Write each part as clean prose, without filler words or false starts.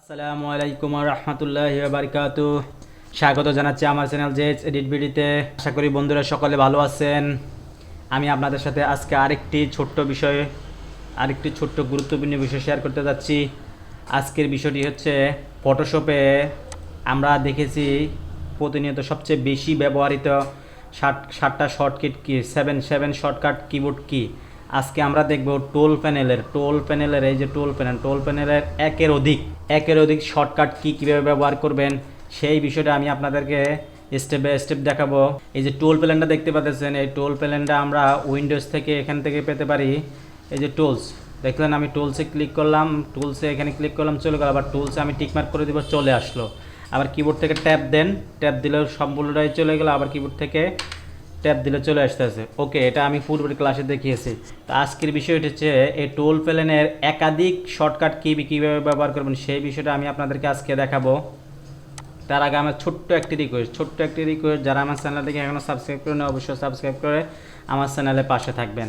আসসালামু আলাইকুম ওয়া রাহমাতুল্লাহি ওয়া বারাকাতুহু। স্বাগত জানাচ্ছি আমার চ্যানেল জেডস এডিট ভিডিওতে। আশা করি বন্ধুরা সকলে ভালো আছেন। আমি আপনাদের সাথে আজকে আরেকটি ছোট্ট গুরুত্বপূর্ণ বিষয় শেয়ার করতে যাচ্ছি। আজকের বিষয়টি হচ্ছে ফটোশপে আমরা দেখেছি প্রতিনিয়ত সবচেয়ে বেশি ব্যবহৃত 7টা শর্টকাট কি 7 শর্টকাট কিবোর্ড কি। আজকে আমরা দেখব টোল প্যানেলের এই যে টোল প্যানেলের একের অধিক শর্টকাট কি কীভাবে ব্যবহার করবেন সেই বিষয়টা আমি আপনাদেরকে স্টেপ বাই স্টেপ দেখাবো। এই যে টোল প্যানেলটা দেখতে পাচ্ছেন, এই টোল প্যানেলটা আমরা উইন্ডোজ থেকে এখান থেকে পেতে পারি। এই যে টুলস দেখলেন, আমি টুলসে ক্লিক করলাম, এখানে ক্লিক করলাম, চলে গেল। আবার টুলসে আমি টিকমার্ক করে দিব, চলে আসলো। আবার কিবোর্ড থেকে ট্যাপ দেন, ট্যাপ দিলে সম্পূর্ণটাই চলে গেল। আবার কিবোর্ড থেকে ট্যাপ দিলে চলে আসতেছে। ওকে, এটা আমি পূর্বের ক্লাসে দেখিয়েছি। তো আজকের বিষয়টা হচ্ছে এই টোল প্যানেলের একাধিক শর্টকাট কীভাবে ব্যবহার করবেন সেই বিষয়টা আমি আপনাদেরকে আজকে দেখাবো। তার আগে আমার ছোট্ট একটি রিকোয়েস্ট, যারা আমার চ্যানেলটিকে এখনও সাবস্ক্রাইব করেন অবশ্যই সাবস্ক্রাইব করে আমার চ্যানেলের পাশে থাকবেন।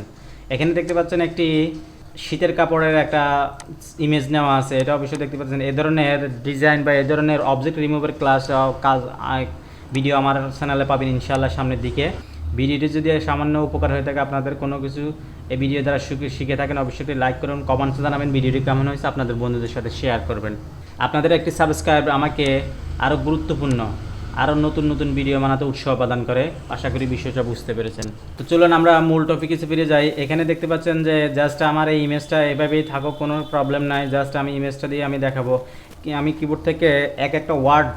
এখানে দেখতে পাচ্ছেন একটি শীতের কাপড়ের একটা ইমেজ নেওয়া আছে। এটা অবশ্যই দেখতে পাচ্ছেন। এই ধরনের ডিজাইন বা এই ধরনের অবজেক্ট রিমুভের ভিডিও আমার চ্যানেলে পাবেন ইনশাআল্লাহ সামনের দিকে। ভিডিওটি যদি সামান্য উপকার হয়ে থাকে, আপনাদের কোনো কিছু এই ভিডিও দ্বারা শিখে থাকেন, অবশ্যই লাইক করুন, কমেন্টসে জানাবেন ভিডিওটি কেমন হয়েছে, আপনাদের বন্ধুদের সাথে শেয়ার করবেন। আপনাদের একটি সাবস্ক্রাইব আমাকে আরও গুরুত্বপূর্ণ আরও নতুন ভিডিও বানাতে উৎসাহ প্রদান করে। আশা করি বিষয়টা বুঝতে পেরেছেন। তো চলুন আমরা মূল টপিকে ফিরে যাই। এখানে দেখতে পাচ্ছেন যে জাস্ট আমার এই ইমেজটা এভাবেই থাকুক, কোনো প্রবলেম নাই। জাস্ট আমি ইমেজটা দিয়ে আমি দেখাবো। আমি কিবোর্ড থেকে একটা ওয়ার্ড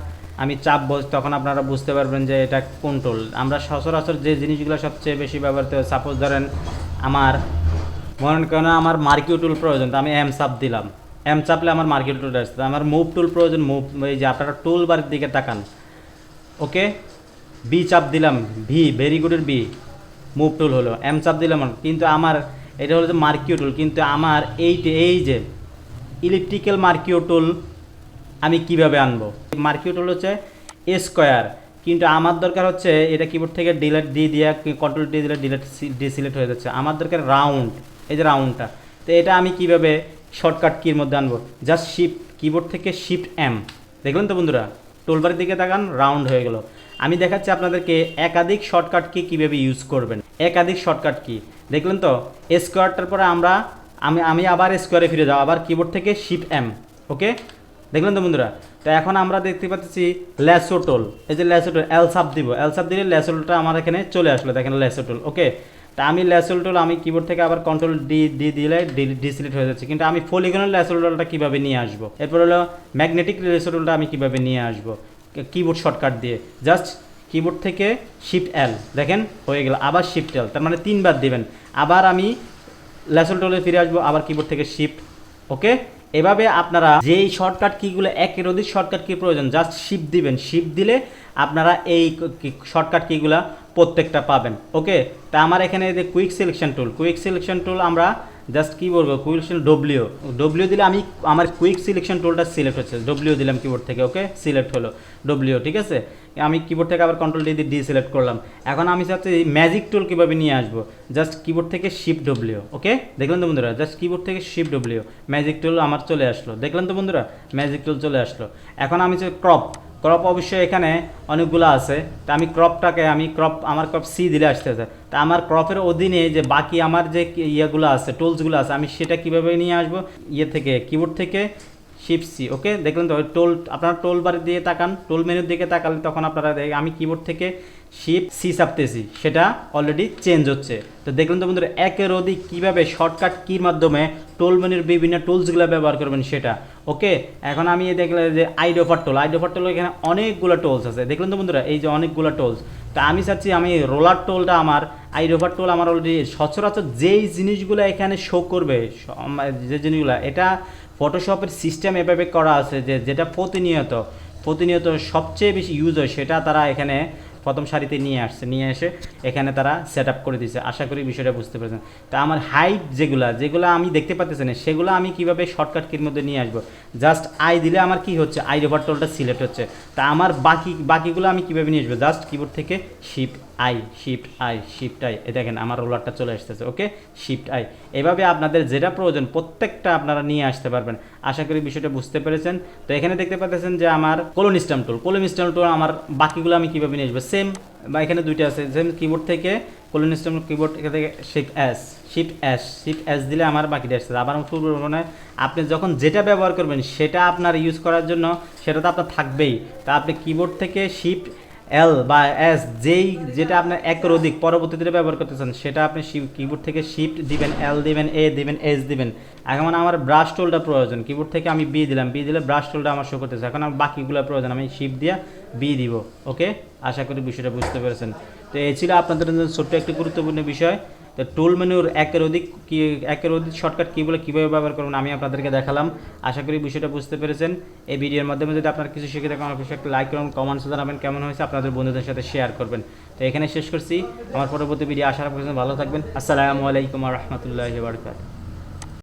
আমি চাপবো, তখন আপনারা বুঝতে পারবেন যে এটা কোন টোল। আমরা সচরাচর যে জিনিসগুলো সবচেয়ে বেশি ব্যবহৃত হয়, সাপোজ ধরেন আমার মনে করেন আমার মার্কিউ টুল প্রয়োজন, তো আমি এম চাপ দিলাম, এম চাপলে আমার মার্কিউ টুলটা আসছে। আমার মুভ টুল প্রয়োজন, মুভ, এই যে আপনারা টুল বারের দিকে তাকান। ওকে, বি চাপ দিলাম, ভেরি গুডের বি, মুভ টুল হলো। এম চাপ দিলাম, কিন্তু আমার এটা হলো যে মার্কিউ টুল, কিন্তু আমার এই যে ইলেকট্রিক্যাল মার্কিউ টুল আমি কিভাবে আনবো? মার্কিউ টুল হচ্ছে স্কোয়ার, কিন্তু আমার দরকার হচ্ছে এটা কিবোর্ড থেকে ডিলেট দিয়ে কন্ট্রোল ডি দিলে ডিসিলেক্ট হয়ে যাচ্ছে। আমার দরকার রাউন্ড, এই যে রাউন্ডটা। তো এটা আমি কিভাবে শর্টকাট কির মধ্যে আনবো? জাস্ট শিফট, কিবোর্ড থেকে শিফট এম। দেখলেন তো বন্ধুরা, টুলবারের দিকে তাকান, রাউন্ড হয়ে গেল। আমি দেখাচ্ছি আপনাদেরকে একাধিক শর্টকাট কি কীভাবে ইউজ করবেন। একাধিক শর্টকাট কি দেখলেন তো, স্কোয়ারটার পরে আমি আবার স্কোয়ারে ফিরে যাও, আবার কিবোর্ড থেকে শিফট এম। ওকে, দেখলেন তো বন্ধুরা। তো এখন আমরা দেখতে পাচ্ছি ল্যাসো টোল। এই যে ল্যাসো টোল, এল সাব দিব, এল সাব দিলে ল্যাসো টোলটা আমার এখানে চলে আসলো। দেখেন ল্যাসো টোল। ওকে, তা আমি ল্যাসো টোল আমি কিবোর্ড থেকে আবার কন্ট্রোল ডি দিলে ডিসিলেক্ট হয়ে যাচ্ছে। কিন্তু আমি পলিগনের ল্যাসো টোলটা কীভাবে নিয়ে আসবো? এরপর হলো ম্যাগনেটিক ল্যাসো টোলটা আমি কীভাবে নিয়ে আসবো? কিবোর্ড শর্টকাট দিয়ে জাস্ট কিবোর্ড থেকে শিফট এল, দেখেন হয়ে গেল। আবার শিফট এল, তার মানে 3বার দিবেন। আবার আমি ল্যাসো টোলে ফিরে আসবো, আবার কিবোর্ড থেকে শিফট। ওকে, এভাবে আপনারা যেই শর্টকাট কিগুলো একের অধিক শর্টকাট কি প্রয়োজন, জাস্ট শিফট দিবেন। শিফট দিলে আপনারা এই শর্টকাট কিগুলা প্রত্যেকটা পাবেন। ওকে, তা আমার এখানে যে কুইক সিলেকশন টুল আমরা জাস্ট কী বলবো, কুইক সিলেকশন ডব্লিউ দিলে আমার কুইক সিলেকশন টুলটা সিলেক্ট হচ্ছে। ডব্লিউ দিলাম কিবোর্ড থেকে, ওকে সিলেক্ট হলো ডব্লিউ। ঠিক আছে, আমি কিবোর্ড থেকে আবার কন্ট্রোল ডি সিলেক্ট করলাম। এখন আমি চাচ্ছি ম্যাজিক টুল কীভাবে নিয়ে আসবো, জাস্ট কিবোর্ড থেকে শিফট ডব্লিউ। ওকে, দেখলেন তো বন্ধুরা, জাস্ট কিবোর্ড থেকে শিফট ডব্লিউ, ম্যাজিক টুল আমার চলে আসলো। দেখলেন তো বন্ধুরা, ম্যাজিক টুল চলে আসলো। এখন আমি যে ক্রপ অবশ্যই এখানে অনেকগুলো আছে। তা আমি আমার ক্রপ সি দিলে আসতেছে। তা আমার ক্রপের অধীনে যে বাকি আমার যে ইয়েগুলো আছে, টুলসগুলো আছে, আমি সেটা কীভাবে নিয়ে আসবো? থেকে কিবোর্ড থেকে শিফট সি। ওকে, দেখলেন তো টোল, আপনারা টোল বার দিয়ে তাকান, টোল মেনুর দিকে তাকালে তখন আপনারা আমি কিবোর্ড থেকে শিফট সি চাপতেছি, সেটা অলরেডি চেঞ্জ হচ্ছে। তো দেখলেন তো বন্ধুরা, একের অধিক কীভাবে শর্টকাট কির মাধ্যমে টোল মেনুর বিভিন্ন টুলসগুলো ব্যবহার করবেন সেটা। ওকে, এখন আমি দেখলাম যে আইডোফার টোল, এখানে অনেকগুলো টুলস আছে। দেখলেন তো বন্ধুরা, এই যে অনেকগুলো টুলস। তা আমি চাচ্ছি আমি রোলার টোলটা আইডোফার টোল আমার অলরেডি সচরাচর যেই জিনিসগুলো এখানে শো করবে, যে জিনিসগুলো এটা ফটোশপের সিস্টেম এভাবে করা আছে যে যেটা প্রতিনিয়ত সবচেয়ে বেশি ইউজ হয়, সেটা তারা এখানে প্রথম সারিতে নিয়ে এসে এখানে তারা সেট আপ করে দিয়েছে। আশা করি বিষয়টা বুঝতে পেরেছেন। তা আমার হাইট যেগুলো আমি দেখতে পাচ্ছি না, সেগুলো আমি কীভাবে শর্টকাট কির মধ্যে নিয়ে আসবো? জাস্ট আই দিলে আমার কি হচ্ছে, আই ওভার টোলটা সিলেক্ট হচ্ছে। তা আমার বাকিগুলো আমি কীভাবে নিয়ে আসবো? জাস্ট কিবোর্ড থেকে শিফট শিফট আই এই দেখেন আমার রোলারটা চলে আসতেছে। ওকে, শিফট আই। এভাবে আপনাদের যেটা প্রয়োজন প্রত্যেকটা আপনারা নিয়ে আসতে পারবেন। আশা করি বিষয়টা বুঝতে পেরেছেন। তো এখানে দেখতে পাচ্ছেন যে আমার কলোনিস্টাম টুল আমার বাকিগুলো আমি কীভাবে নিয়ে আসবো, সেম বা এখানে দুইটা আছে, সেম কিবোর্ড থেকে কলোনিস্টাম কিবোর্ড থেকে শিফট এস দিলে আমার বাকিটা আসছে। আবার মানে আপনি যখন যেটা ব্যবহার করবেন সেটা আপনার ইউজ করার জন্য সেটা তো আপনার থাকবেই। তা আপনি কিবোর্ড থেকে শিফট এল বা এস যেটা আপনার একের অধিক পরবর্তীতে ব্যবহার করতেছেন সেটা আপনি কিবোর্ড থেকে শিফট দিবেন, এল দিবেন, এ দিবেন, এস দিবেন। এখন আমার ব্রাশ টুলটা প্রয়োজন, কিবোর্ড থেকে আমি বি দিলে ব্রাশ টুলটা আমার শো করতেছে। এখন আমার বাকিগুলো প্রয়োজন, আমি শিফট দিয়ে বি দিব। ওকে, আশা করি বিষয়টা বুঝতে পেরেছেন। তো এই ছিল আপনাদের জন্য ছোট্ট একটি গুরুত্বপূর্ণ বিষয়। তো টুল মেনুর একের অধিক শর্টকাট কীগুলো কীভাবে ব্যবহার করবেন আমি আপনাদেরকে দেখালাম। আশা করি বিষয়টা বুঝতে পেরেছেন। এই ভিডিওর মাধ্যমে যদি আপনার কিছু শিখে থাকেন অবশ্যই একটা লাইক করুন, কমেন্টস জানাবেন কেমন হয়েছে, আপনাদের বন্ধুদের সাথে শেয়ার করবেন। তো এখানে শেষ করছি। আমার পরবর্তী ভিডিও আসার পর্যন্ত ভালো থাকবেন। আসসালামু আলাইকুম ওয়া রাহমাতুল্লাহি ওয়া বারাকাতুহু।